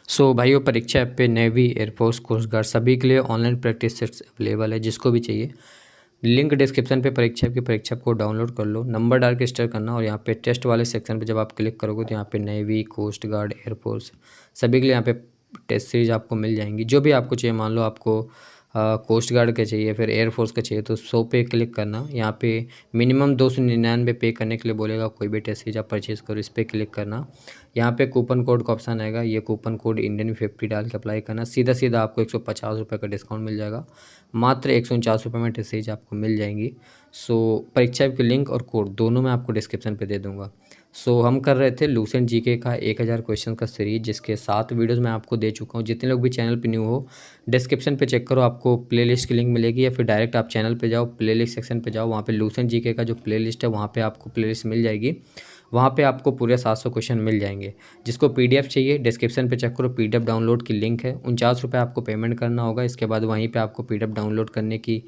भाइयों, परीक्षा ऐप पे नेवी, एयरफोर्स, कोस्ट गार्ड सभी के लिए ऑनलाइन प्रैक्टिस सेट्स अवेलेबल है। जिसको भी चाहिए लिंक डिस्क्रिप्शन पे परीक्षा को डाउनलोड कर लो, नंबर डाल के रजिस्टर करना और यहाँ पे टेस्ट वाले सेक्शन पे जब आप क्लिक करोगे तो यहाँ पे नेवी, कोस्ट गार्ड, एयरफोर्स सभी के लिए यहाँ पे टेस्ट सीरीज आपको मिल जाएंगी। जो भी आपको चाहिए, मान लो आपको कोस्ट गार्ड का चाहिए, फिर एयरफोर्स का चाहिए, तो 100 पे क्लिक करना। यहाँ पे मिनिमम 299 पे करने के लिए बोलेगा। कोई भी टेस्ट सीरीज आप परचेज़ करो, इस पर क्लिक करना। यहाँ पे कूपन कोड का ऑप्शन आएगा, ये कूपन कोड इंडियन 50 डाल के अप्लाई करना। सीधा सीधा आपको 150 रुपये का डिस्काउंट मिल जाएगा। मात्र 149 रुपये में टेस्ट सीरीज आपको मिल जाएंगी। परीक्षा के लिंक और कोड दोनों मैं आपको डिस्क्रिप्शन पे दे दूँगा। हम कर रहे थे लूसेंट जीके का 1000 क्वेश्चन का सीरीज, जिसके 7 वीडियोस मैं आपको दे चुका हूँ। जितने लोग भी चैनल पे न्यू हो, डिस्क्रिप्शन पे चेक करो, आपको प्लेलिस्ट की लिंक मिलेगी, या फिर डायरेक्ट आप चैनल पे जाओ, प्लेलिस्ट सेक्शन पे जाओ, वहाँ पे लूसेंट जीके का जो प्लेलिस्ट है वहाँ पे आपको प्लेलिस्ट मिल जाएगी। वहाँ पे आपको पूरे 700 क्वेश्चन मिल जाएंगे। जिसको पीडीएफ चाहिए डिस्क्रिप्शन पे चेक करो, पीडीएफ डाउनलोड की लिंक है। 49 रुपये आपको पेमेंट करना होगा। इसके बाद वहीं पे आपको पीडीएफ डाउनलोड करने की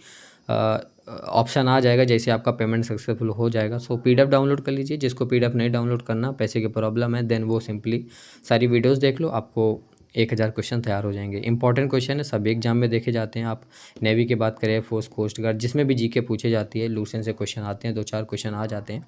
ऑप्शन आ जाएगा जैसे आपका पेमेंट सक्सेसफुल हो जाएगा। पीडीएफ डाउनलोड कर लीजिए। जिसको पीडीएफ नहीं डाउनलोड करना, पैसे की प्रॉब्लम है, देन वो सिंपली सारी वीडियोस देख लो, आपको 1000 क्वेश्चन तैयार हो जाएंगे। इंपॉर्टेंट क्वेश्चन है, सभी एग्जाम में देखे जाते हैं। आप नेवी की बात करें, फोर्स, कोस्ट गार्ड, जिसमें भी जीके पूछे जाती है, लूसेंट से क्वेश्चन आते हैं, 2-4 क्वेश्चन आ जाते हैं।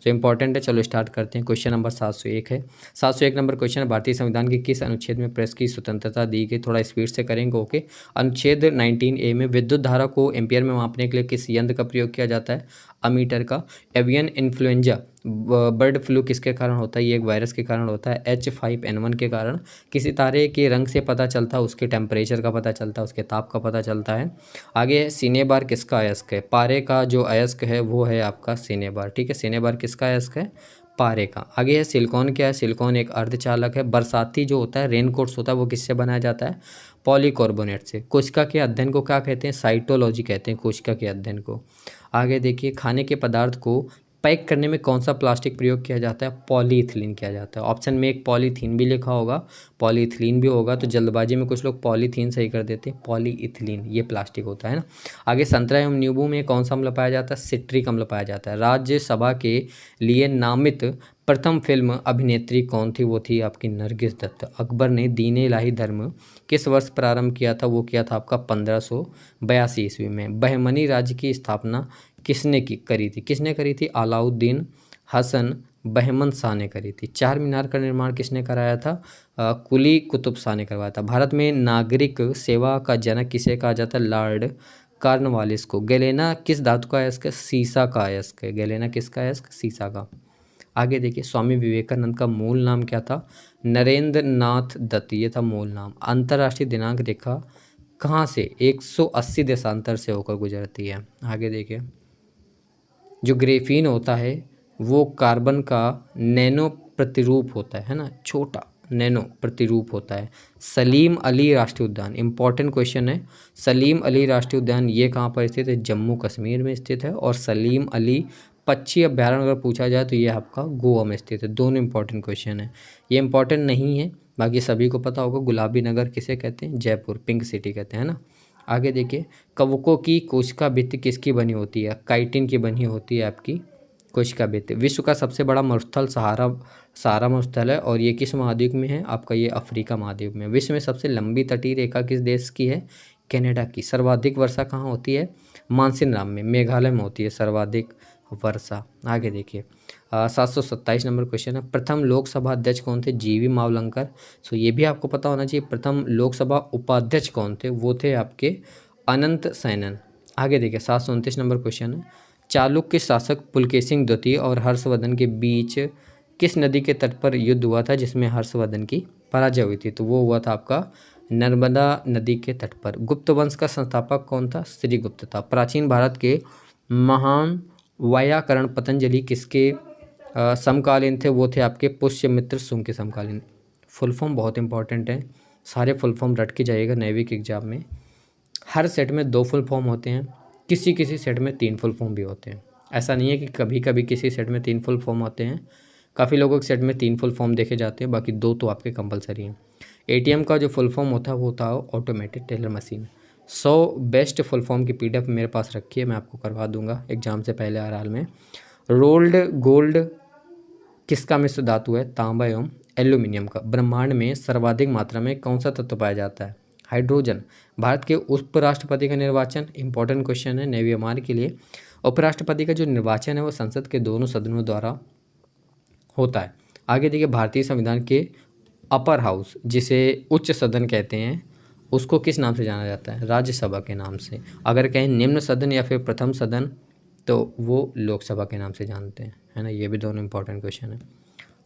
इंपॉर्टेंट है। चलो स्टार्ट करते हैं। क्वेश्चन नंबर 701 है। 701 नंबर क्वेश्चन है, भारतीय संविधान के किस अनुच्छेद में प्रेस की स्वतंत्रता दी गई? थोड़ा स्पीड से करेंगे, ओके। अनुच्छेद 19A में विद्युत धारा को एम्पियर में मापने के लिए किस यंत्र का प्रयोग किया जाता है? अमीटर का। एवियन इन्फ्लुएंजा बर्ड फ्लू किसके कारण होता है? ये एक वायरस के कारण होता है, H5N1 के कारण। किसी तारे के रंग से पता चलता है, उसके टेम्परेचर का पता चलता है, उसके ताप का पता चलता है। आगे सिनेबार किसका अयस्क है? पारे का जो अयस्क है वो है आपका सिनेबार, ठीक है। सिनेबार किसका अयस्क है? पारे का। आगे है सिलिकॉन, क्या है? सिलिकॉन एक अर्धचालक है। बरसाती जो होता है, रेनकोट्स होता है, वो किससे बनाया जाता है? पॉलीकार्बोनेट से। कोशिका के अध्ययन को क्या कहते हैं? साइटोलॉजी कहते हैं कोशिका के अध्ययन को। आगे देखिए, खाने के पदार्थ को पैक करने में कौन सा प्लास्टिक प्रयोग किया जाता है? पॉलीइथिलीन किया जाता है। ऑप्शन में एक पॉलीथीन भी लिखा होगा, पॉलीइथिलीन भी होगा, तो जल्दबाजी में कुछ लोग पॉलीथीन सही कर देते हैं। पॉलीइथिलीन ये प्लास्टिक होता है ना। आगे संतरा एवं नींबू में कौन सा अम्ल पाया जाता है? सिट्रिक अम्ल पाया जाता है। राज्यसभा के लिए नामित प्रथम फिल्म अभिनेत्री कौन थी? वो थी आपकी नरगिस दत्त। अकबर ने दीन इलाही धर्म किस वर्ष प्रारंभ किया था? वो किया था आपका 1582 ईस्वी में। बहमनी राज्य की स्थापना किसने करी थी? किसने करी थी? अलाउद्दीन हसन बहमन शाह ने करी थी। चार मीनार का निर्माण किसने कराया था? कुली कुतुब शाह ने करवाया था। भारत में नागरिक सेवा का जनक किसे कहा जाता है? लॉर्ड कॉर्नवालिस को। गैलेना किस धातु का अयस्क है? सीसा का अयस्क है। गैलेना किसका अयस्क? सीसा का। आगे देखिए, स्वामी विवेकानंद का मूल नाम क्या था? नरेंद्र नाथ दत्त, ये था मूल नाम। अंतर्राष्ट्रीय दिनांक रेखा कहाँ से 180 देशांतर से होकर गुजरती है? आगे देखिए, जो ग्रेफीन होता है वो कार्बन का नैनो प्रतिरूप होता है ना, छोटा नैनो प्रतिरूप होता है। सलीम अली राष्ट्रीय उद्यान, इंपॉर्टेंट क्वेश्चन है। सलीम अली राष्ट्रीय उद्यान ये कहाँ पर स्थित है? जम्मू कश्मीर में स्थित है। और सलीम अली पक्षी अभ्यारण्य अगर पूछा जाए तो ये आपका गोवा में स्थित है। दोनों इंपॉर्टेंट क्वेश्चन है। ये इंपॉर्टेंट नहीं है, बाकी सभी को पता होगा। गुलाबी नगर किसे कहते हैं? जयपुर, पिंक सिटी कहते हैं ना। आगे देखिए, कवकों की कोशिका भित्ति किसकी बनी होती है? काइटिन की बनी होती है आपकी कोशिका भित्ति। विश्व का सबसे बड़ा मरुस्थल सहारा मरुस्थल है, और ये किस महाद्वीप में है? आपका ये अफ्रीका महाद्वीप में। विश्व में सबसे लंबी तटीय रेखा किस देश की है? कनाडा की। सर्वाधिक वर्षा कहाँ होती है? मानसीनराम में, मेघालय में होती है सर्वाधिक वर्षा। आगे देखिए, 727 नंबर क्वेश्चन है, प्रथम लोकसभा अध्यक्ष कौन थे? जीवी मावलंकर। ये भी आपको पता होना चाहिए। प्रथम लोकसभा उपाध्यक्ष कौन थे? वो थे आपके अनंत सैनन। आगे देखिए, 729 नंबर क्वेश्चन है, चालुक्य शासक पुलकेशिन द्वितीय और हर्षवर्धन के बीच किस नदी के तट पर युद्ध हुआ था जिसमें हर्षवर्धन की पराजय हुई थी? तो वो हुआ था आपका नर्मदा नदी के तट पर। गुप्त वंश का संस्थापक कौन था? श्रीगुप्त था। प्राचीन भारत के महान वैयाकरण पतंजलि किसके समकालीन थे? वो थे आपके पुष्यमित्र शुंग के समकालीन। फुल फॉर्म बहुत इंपॉर्टेंट है, सारे फुल फॉर्म रट के जाइएगा नेवी के एग्जाम में। हर सेट में 2 फुल फॉर्म होते हैं, किसी किसी सेट में 3 फुल फॉर्म भी होते हैं। ऐसा नहीं है कि कभी कभी किसी सेट में 3 फुल फॉर्म होते हैं। काफ़ी लोगों के सेट में 3 फुल फॉर्म देखे जाते हैं, बाकी 2 तो आपके कंपलसरी हैं। ATM का जो फुल फॉर्म होता है वो होता है automated teller machine. 100 best full form की PDF मेरे पास रखी है, मैं आपको करवा दूंगा एग्जाम से पहले हर हाल में। रोल्ड गोल्ड किसका मिश्र धातु है? तांबा एवं एल्यूमिनियम का। ब्रह्मांड में सर्वाधिक मात्रा में कौन सा तत्व पाया जाता है? हाइड्रोजन। भारत के उपराष्ट्रपति का निर्वाचन, इंपॉर्टेंट क्वेश्चन है नेवी एमआर के लिए। उपराष्ट्रपति का जो निर्वाचन है वो संसद के दोनों सदनों द्वारा होता है। आगे देखिए, भारतीय संविधान के अपर हाउस, जिसे उच्च सदन कहते हैं, उसको किस नाम से जाना जाता है? राज्यसभा के नाम से। अगर कहें निम्न सदन या फिर प्रथम सदन, तो वो लोकसभा के नाम से जानते हैं, है ना। ये भी दोनों इंपॉर्टेंट क्वेश्चन है।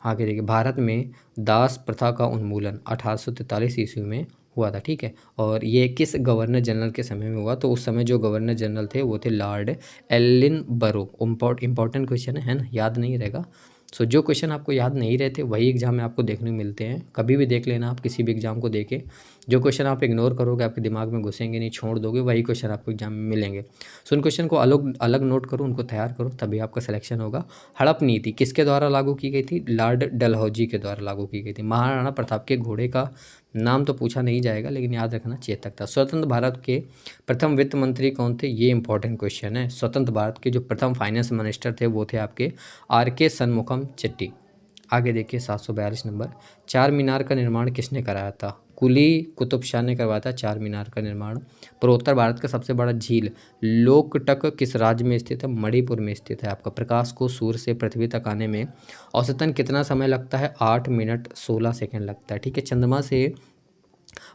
आगे देखिए, भारत में दास प्रथा का उन्मूलन 1843 ईस्वी में हुआ था, ठीक है। और ये किस गवर्नर जनरल के समय में हुआ? तो उस समय जो गवर्नर जनरल थे वो थे लॉर्ड एलिनबरो। इंपॉर्टेंट क्वेश्चन है ना, याद नहीं रहेगा। सो जो क्वेश्चन आपको याद नहीं रहते वही एग्जाम में आपको देखने को मिलते हैं। कभी भी देख लेना आप, किसी भी एग्जाम को देखें, जो क्वेश्चन आप इग्नोर करोगे, आपके दिमाग में घुसेंगे नहीं, छोड़ दोगे, वही क्वेश्चन आपको एग्जाम में मिलेंगे। सो उन क्वेश्चन को अलग अलग नोट करो, उनको तैयार करो, तभी आपका सिलेक्शन होगा। हड़प नीति किसके द्वारा लागू की गई थी? लॉर्ड डलहौजी के द्वारा लागू की गई थी। महाराणा प्रताप के घोड़े का नाम तो पूछा नहीं जाएगा, लेकिन याद रखना चेतक था। स्वतंत्र भारत के प्रथम वित्त मंत्री कौन थे? ये इंपॉर्टेंट क्वेश्चन है। स्वतंत्र भारत के जो प्रथम फाइनेंस मिनिस्टर थे वो थे आपके आर.के. शनमुखम चेट्टी। आगे देखिए 742 नंबर, चार मीनार का निर्माण किसने कराया था? कुली कुतुब शाह ने करवाया था चार मीनार का निर्माण। पूर्वोत्तर भारत का सबसे बड़ा झील लोकटक किस राज्य में स्थित है? मणिपुर में स्थित है। आपका प्रकाश को सूर्य से पृथ्वी तक आने में औसतन कितना समय लगता है? 8 मिनट 16 सेकंड लगता है, ठीक है। चंद्रमा से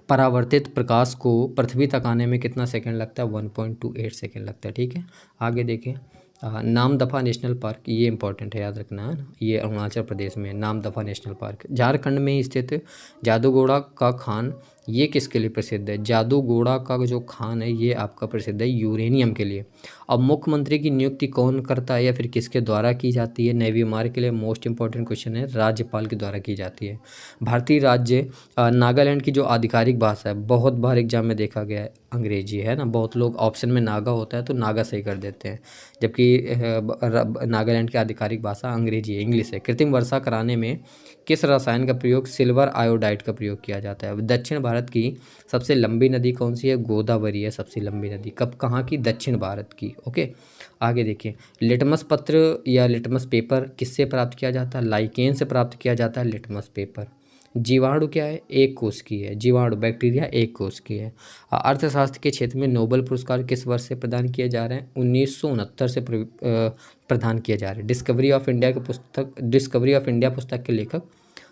परावर्तित प्रकाश को पृथ्वी तक आने में कितना सेकंड लगता है? 1.28 सेकंड लगता है, ठीक है। आगे देखें, नामदफा नेशनल पार्क, ये इंपॉर्टेंट है, याद रखना है ना। ये अरुणाचल प्रदेश में नामदफा नेशनल पार्क। झारखंड में स्थित जादूगोड़ा का खान, ये किसके लिए प्रसिद्ध है? जादूगोड़ा का जो खान है ये आपका प्रसिद्ध है यूरेनियम के लिए। अब मुख्यमंत्री की नियुक्ति कौन करता है या फिर किसके द्वारा की जाती है? नेवी मार्क के लिए मोस्ट इंपॉर्टेंट क्वेश्चन है, राज्यपाल के द्वारा की जाती है। भारतीय राज्य नागालैंड की जो आधिकारिक भाषा है, बहुत बार एग्जाम में देखा गया है, अंग्रेजी है ना। बहुत लोग ऑप्शन में नागा होता है तो नागा सही कर देते हैं, जबकि नागालैंड की आधिकारिक भाषा अंग्रेजी है, इंग्लिश है। कृत्रिम वर्षा कराने में किस रसायन का प्रयोग? सिल्वर आयोडाइड का प्रयोग किया जाता है। दक्षिण भारत की सबसे लंबी नदी कौन सी है? गोदावरी है सबसे लंबी नदी। कब, कहाँ की? दक्षिण भारत की, ओके। आगे देखिए, लिटमस पत्र या लिटमस पेपर किससे प्राप्त किया जाता है? लाइकेन से प्राप्त किया जाता है लिटमस पेपर। जीवाणु क्या है? एक कोष की है। जीवाणु बैक्टीरिया एक कोष की है। अर्थशास्त्र के क्षेत्र में नोबेल पुरस्कार किस वर्ष से प्रदान किए जा रहे हैं? 1969 से प्रदान किए जा रहे हैं। डिस्कवरी ऑफ इंडिया पुस्तक के लेखक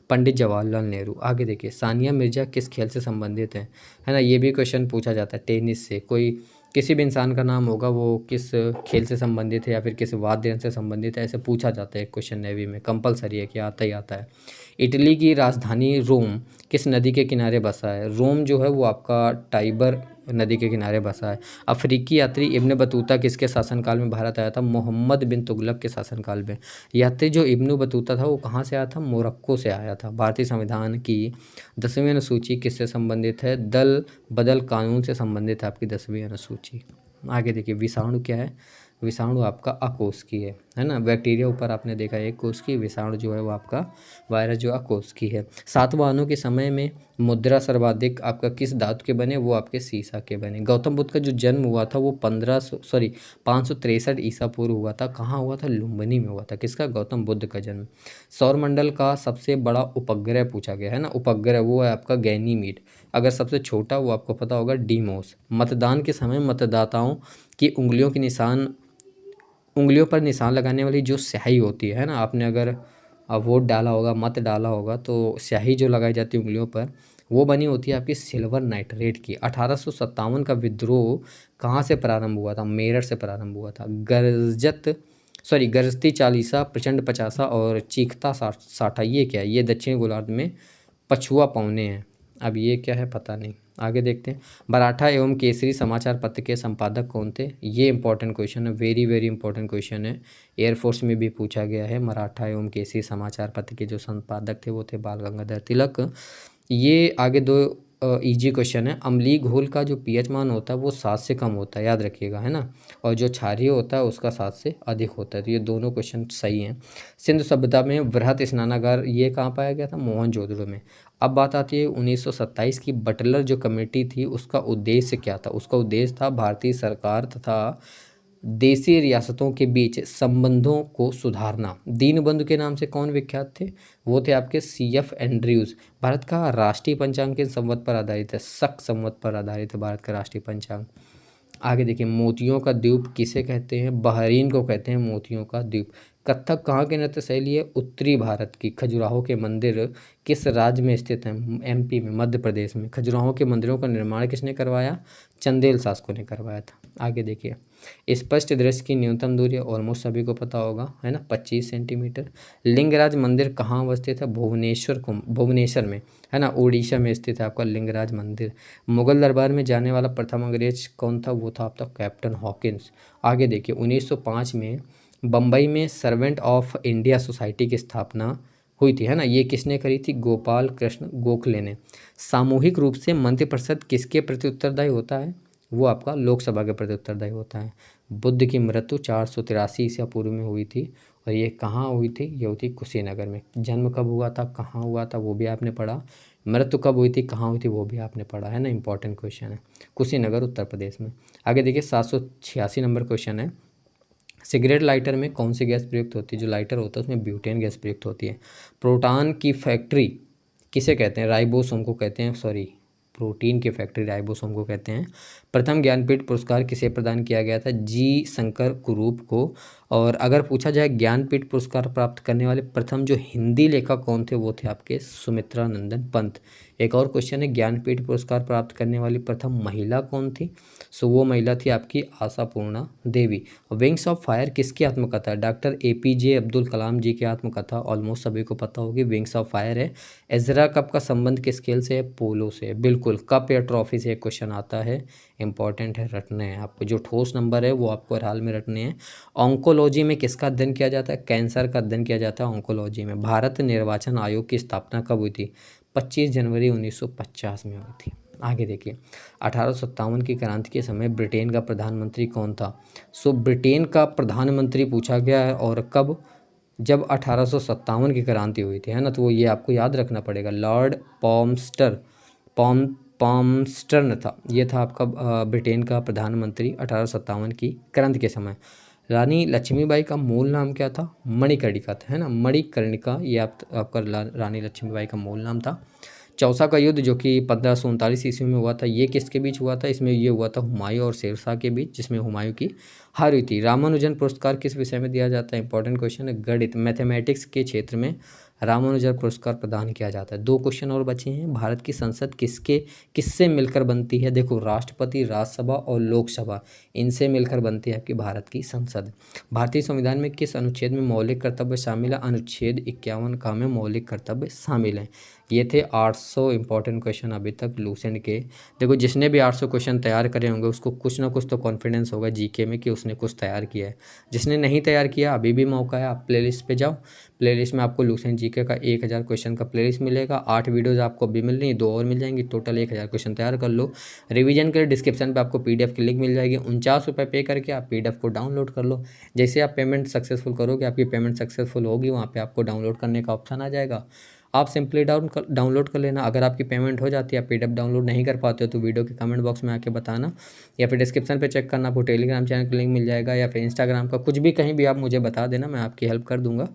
पंडित जवाहरलाल नेहरू। आगे देखिए, सानिया मिर्जा किस खेल से संबंधित है ना। ये भी क्वेश्चन पूछा जाता है टेनिस से। कोई किसी भी इंसान का नाम होगा, वो किस खेल से संबंधित है या फिर किस वाद्य यंत्र से संबंधित है, ऐसे पूछा जाता है क्वेश्चन नेवी में, कंपलसरी है कि आता ही आता है। इटली की राजधानी रोम किस नदी के किनारे बसा है? रोम जो है वो आपका टाइबर नदी के किनारे बसा है। अफ्रीकी यात्री इब्न बतूता किसके शासनकाल में भारत आया था? मोहम्मद बिन तुगलक के शासनकाल में। यात्री जो इब्न बतूता था वो कहाँ से आया था? मोरक्को से आया था। भारतीय संविधान की 10वीं अनुसूची किससे संबंधित है? दल बदल कानून से संबंधित है आपकी 10वीं अनुसूची। आगे देखिए, विषाणु क्या है? विषाणु आपका अकोष्ठी है ना। बैक्टीरिया ऊपर आपने देखा एक कोष्ठी, विषाणु जो है वो आपका वायरस जो अकोष्ठी है। सातवाहनों के समय में मुद्रा सर्वाधिक आपका किस धातु के बने? वो आपके सीसा के बने। गौतम बुद्ध का जो जन्म हुआ था वो 563 ईसा पूर्व हुआ था। कहाँ हुआ था? लुम्बिनी में हुआ था। किसका? गौतम बुद्ध का जन्म। सौरमंडल का सबसे बड़ा उपग्रह पूछा गया है ना, उपग्रह वो है आपका गैनीमीड। अगर सबसे छोटा वो आपको पता होगा डीमोस। मतदान के समय मतदाताओं की उंगलियों पर निशान लगाने वाली जो स्याही होती है ना, आपने अगर वोट डाला होगा, मत डाला होगा, तो स्याही जो लगाई जाती है उंगलियों पर, वो बनी होती है आपकी सिल्वर नाइट्रेट की। 1857 का विद्रोह कहाँ से प्रारंभ हुआ था? मेरठ से प्रारंभ हुआ था। गरजती चालीसा, प्रचंड पचासा और चीखता साठा, ये क्या है? ये दक्षिण गोलार्ध में पछुआ पौने हैं। अब ये क्या है पता नहीं, आगे देखते हैं। मराठा एवं केसरी समाचार पत्र के संपादक कौन थे? ये इंपॉर्टेंट क्वेश्चन है, वेरी वेरी इंपॉर्टेंट क्वेश्चन है। एयरफोर्स में भी पूछा गया है। मराठा एवं केसरी समाचार पत्र के जो संपादक थे वो थे बाल गंगाधर तिलक। ये आगे दो इजी क्वेश्चन है। अम्लीय घोल का जो पीएच मान होता है वो 7 से कम होता है, याद रखिएगा, है ना। और जो क्षारीय होता है उसका 7 से अधिक होता है। तो ये दोनों क्वेश्चन सही हैं। सिंधु सभ्यता में वृहत स्नानागार ये कहाँ पाया गया था? मोहनजोदड़ो में। अब बात आती है 1927 की बटलर जो कमेटी थी उसका उद्देश्य क्या था? उसका उद्देश्य था भारतीय सरकार तथा देशी रियासतों के बीच संबंधों को सुधारना। दीनबंधु के नाम से कौन विख्यात थे? वो थे आपके CF एंड्रयूज। भारत का राष्ट्रीय पंचांग किस संवत पर आधारित है? शक संवत पर आधारित है भारत का राष्ट्रीय पंचांग। आगे देखिए, मोतियों का द्वीप किसे कहते हैं? बहरीन को कहते हैं मोतियों का द्वीप। कथक कहाँ की नृत्य शैली है? उत्तरी भारत की। खजुराहो के मंदिर किस राज्य में स्थित हैं? MP में, मध्य प्रदेश में। खजुराहो के मंदिरों का निर्माण किसने करवाया? चंदेल शासकों ने करवाया था। आगे देखिए, स्पष्ट दृश्य की न्यूनतम दूरी ऑलमोस्ट सभी को पता होगा, है ना, 25 सेंटीमीटर। लिंगराज मंदिर कहाँ अवस्थित है? भुवनेश्वर में, है ना, उड़ीसा में स्थित है आपका लिंगराज मंदिर। मुगल दरबार में जाने वाला प्रथम अंग्रेज कौन था? वो था आपका कैप्टन हॉकिंस। आगे देखिए, 1905 में बम्बई में सर्वेंट ऑफ इंडिया सोसाइटी की स्थापना हुई थी, है ना, ये किसने करी थी? गोपाल कृष्ण गोखले ने। सामूहिक रूप से मंत्रिपरिषद किसके प्रति उत्तरदायी होता है? वो आपका लोकसभा के प्रति उत्तरदायी होता है। बुद्ध की मृत्यु 483 ईसा पूर्व में हुई थी, और ये कहाँ हुई थी? ये हुई थी कुशीनगर में। जन्म कब हुआ था, कहाँ हुआ था, वो भी आपने पढ़ा। मृत्यु कब हुई थी, कहाँ हुई थी, वो भी आपने पढ़ा, है ना, इंपॉर्टेंट क्वेश्चन है। कुशीनगर, उत्तर प्रदेश में। आगे देखिए, 786 नंबर क्वेश्चन है। सिगरेट लाइटर में कौन सी गैस प्रयुक्त होती है? जो लाइटर होता है उसमें ब्यूटेन गैस प्रयुक्त होती है। प्रोटॉन की फैक्ट्री किसे कहते हैं? राइबोसोम को कहते हैं, सॉरी, प्रोटीन की फैक्ट्री राइबोसोम को कहते हैं। प्रथम ज्ञानपीठ पुरस्कार किसे प्रदान किया गया था? जी शंकर कुरूप को। और अगर पूछा जाए ज्ञानपीठ पुरस्कार प्राप्त करने वाले प्रथम जो हिंदी लेखक कौन थे? वो थे आपके सुमित्रा नंदन पंत। एक और क्वेश्चन है, ज्ञानपीठ पुरस्कार प्राप्त करने वाली प्रथम महिला कौन थी? सो वो महिला थी आपकी आशापूर्णा देवी। विंग्स ऑफ फायर किसकी आत्मकथा है? डॉक्टर APJ अब्दुल कलाम जी की आत्मकथा, ऑलमोस्ट सभी को पता होगी, विंग्स ऑफ फायर है। एजरा कप का संबंध किस खेल से है? पोलो से। बिल्कुल, कप या ट्रॉफी से एक क्वेश्चन आता है, इंपॉर्टेंट है, रटने हैं आपको। जो ठोस नंबर है वो आपको हर हाल में रटने हैं। ऑन्कोलॉजी में किसका अध्ययन किया जाता है? कैंसर का अध्ययन किया जाता है ऑन्कोलॉजी में। भारत निर्वाचन आयोग की स्थापना कब हुई थी? 25 जनवरी 1950 में हुई थी। आगे देखिए, 1857 की क्रांति के समय ब्रिटेन का प्रधानमंत्री कौन था? सो ब्रिटेन का प्रधानमंत्री पूछा गया है, और कब? जब 1857 की क्रांति हुई थी, है ना, तो वो ये आपको याद रखना पड़ेगा। लॉर्ड पॉम्स्टर्न था, ये था आपका ब्रिटेन का प्रधानमंत्री 1857 की क्रांति के समय। रानी लक्ष्मीबाई का मूल नाम क्या था? मणिकर्णिका था, है ना, मणिकर्णिका, ये आपका रानी लक्ष्मीबाई का मूल नाम था। चौसा का युद्ध जो कि 1539 ईस्वी में हुआ था, ये किसके बीच हुआ था? इसमें ये हुआ था हुमायूं और शेरशाह के बीच, जिसमें हुमायूं की हार हुई थी। रामानुजन पुरस्कार किस विषय में दिया जाता है? इंपॉर्टेंट क्वेश्चन है, गणित, मैथमेटिक्स के क्षेत्र में रामानुजन पुरस्कार प्रदान किया जाता है। 2 क्वेश्चन और बचे हैं। भारत की संसद किससे मिलकर बनती है? देखो, राष्ट्रपति, राज्यसभा और लोकसभा, इनसे मिलकर बनती है आपकी भारत की संसद। भारतीय संविधान में किस अनुच्छेद में मौलिक कर्तव्य शामिल है? अनुच्छेद 51 का में मौलिक कर्तव्य शामिल हैं। ये थे 800 इंपॉर्टेंट क्वेश्चन अभी तक लूसेंट के। देखो, जिसने भी 800 क्वेश्चन तैयार करे होंगे उसको कुछ ना कुछ तो कॉन्फिडेंस होगा GK में कि उसने कुछ तैयार किया है। जिसने नहीं तैयार किया, अभी भी मौका है, आप प्लेलिस्ट पे जाओ। प्लेलिस्ट में आपको लूसेंट GK का 1000 क्वेश्चन का प्लेलिस्ट मिलेगा। 8 वीडियोज़ आपको अभी मिल रही हैं, 2 और मिल जाएंगी, टोटल 1000 क्वेश्चन तैयार कर लो। रिवीजन के लिए डिस्क्रिप्शन पे आपको PDF की लिंक मिल जाएगी। 49 रुपये पे करके आप PDF को डाउनलोड कर लो। जैसे आप पेमेंट सक्सेसफुल करोगे, आपकी पेमेंट सक्सेसफुल होगी, वहाँ पे आपको डाउनलोड करने का ऑप्शन आ जाएगा, आप सिंपली डाउनलोड कर लेना। अगर आपकी पेमेंट हो जाती है, आप PDF डाउनलोड नहीं कर पाते हो, तो वीडियो के कमेंट बॉक्स में आके बताना, या फिर डिस्क्रिप्शन पे चेक करना, आपको टेलीग्राम चैनल का लिंक मिल जाएगा, या फिर इंस्टाग्राम का, कुछ भी कहीं भी आप मुझे बता देना, मैं आपकी हेल्प कर दूंगा,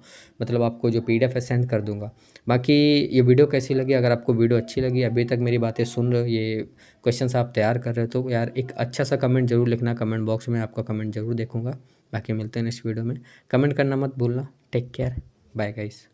मतलब आपको जो PDF है सेंड कर दूंगा। बाकी ये वीडियो कैसी लगी? अगर आपको वीडियो अच्छी लगी, अभी तक मेरी बातें सुन रहे हो, ये क्वेश्चन आप तैयार कर रहे हो, तो यार एक अच्छा सा कमेंट जरूर लिखना कमेंट बॉक्स में, आपका कमेंट जरूर देखूंगा। बाकी मिलते हैं नेक्स्ट वीडियो में, कमेंट करना मत भूलना। Take care, bye guys.